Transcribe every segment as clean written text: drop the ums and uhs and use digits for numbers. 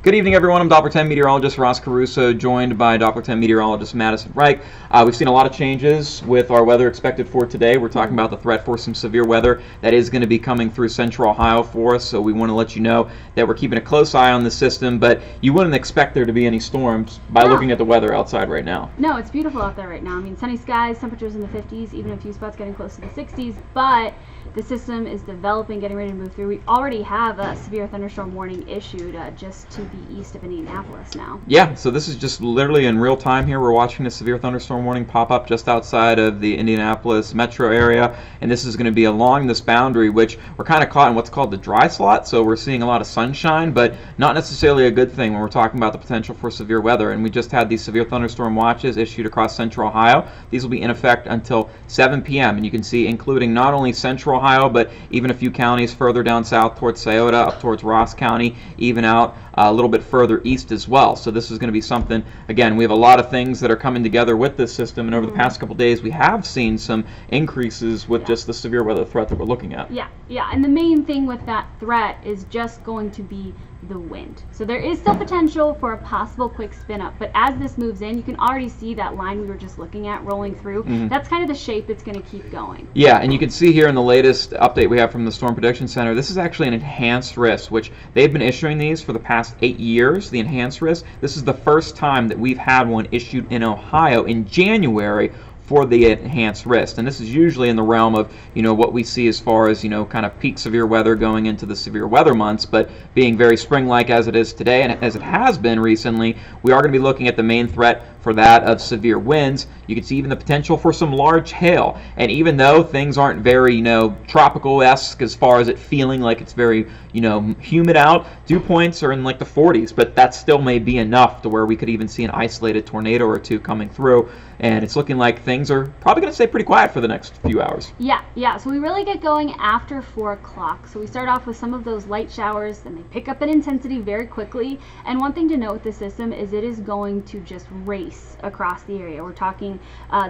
Good evening, everyone. I'm Doppler 10 meteorologist Ross Caruso, joined by Doppler 10 meteorologist Madison Ryke. We've seen a lot of changes with our weather expected for today. We're talking about the threat for some severe weather that is going to be coming through central Ohio for us, so we want to let you know that we're keeping a close eye on the system, but you wouldn't expect there to be any storms by looking at the weather outside right now. No, it's beautiful out there right now. I mean, sunny skies, temperatures in the 50s, even a few spots getting close to the 60s, but the system is developing, getting ready to move through. We already have a severe thunderstorm warning issued just to the east of Indianapolis now. Yeah, so this is just literally in real time here. We're watching a severe thunderstorm warning pop up just outside of the Indianapolis metro area, and this is going to be along this boundary, which we're kind of caught in what's called the dry slot, so we're seeing a lot of sunshine, but not necessarily a good thing when we're talking about the potential for severe weather. And we just had these severe thunderstorm watches issued across central Ohio. These will be in effect until 7 p.m., and you can see including not only central Ohio, but even a few counties further down south towards Scioto, up towards Ross County, even out a little bit further east as well. So this is going to be something, again, we have a lot of things that are coming together with this system, and over the past couple days we have seen some increases with just the severe weather threat that we're looking at. Yeah, and the main thing with that threat is just going to be the wind. So there is still potential for a possible quick spin up, but as this moves in, you can already see that line we were just looking at rolling through. That's kind of the shape it's going to keep going. Yeah, and you can see here in the latest update we have from the Storm Prediction Center, this is actually an enhanced risk, which they've been issuing these for the past 8 years, the enhanced risk. This is the first time that we've had one issued in Ohio in January for the enhanced risk, and this is usually in the realm of what we see as far as kind of peak severe weather going into the severe weather months, but being very spring-like as it is today and as it has been recently, we are going to be looking at the main threat for that of severe winds. You can see even the potential for some large hail, and even though things aren't very tropical-esque as far as it feeling like it's very humid out, dew points are in like the 40s, but that still may be enough to where we could even see an isolated tornado or two coming through, and it's looking like things are probably going to stay pretty quiet for the next few hours. Yeah, so we really get going after 4 o'clock. So we start off with some of those light showers, then they pick up in intensity very quickly, and one thing to note with the system is it is going to just race across the area. We're talking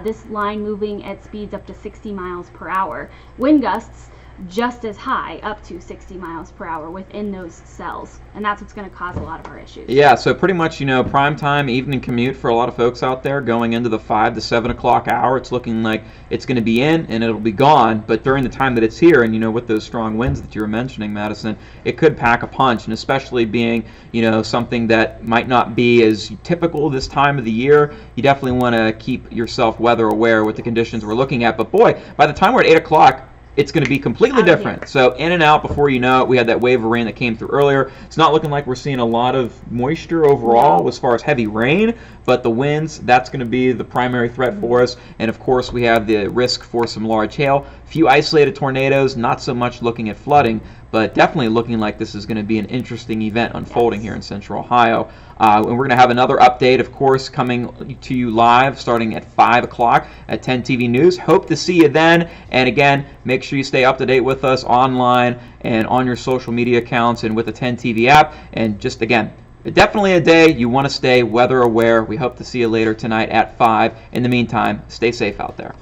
this line moving at speeds up to 60 miles per hour. Wind gusts just as high, up to 60 miles per hour within those cells, and that's what's going to cause a lot of our issues. Yeah, so pretty much prime time evening commute for a lot of folks out there going into the 5 to 7 o'clock hour. It's looking like it's going to be in and it'll be gone, but during the time that it's here, and with those strong winds that you were mentioning, Madison, it could pack a punch, and especially being something that might not be as typical this time of the year, you definitely want to keep yourself weather aware with the conditions we're looking at. But boy, by the time we're at 8 o'clock, it's going to be completely different. So in and out before you know it. We had that wave of rain that came through earlier. It's not looking like we're seeing a lot of moisture overall as far as heavy rain, but the winds, that's going to be the primary threat for us. And of course we have the risk for some large hail, few isolated tornadoes, not so much looking at flooding, but definitely looking like this is going to be an interesting event unfolding here in central Ohio. And we're going to have another update, of course, coming to you live starting at 5 o'clock at 10 TV News. Hope to see you then. And again, make sure you stay up to date with us online and on your social media accounts and with the 10 TV app. And just again, definitely a day you want to stay weather aware. We hope to see you later tonight at 5. In the meantime, stay safe out there.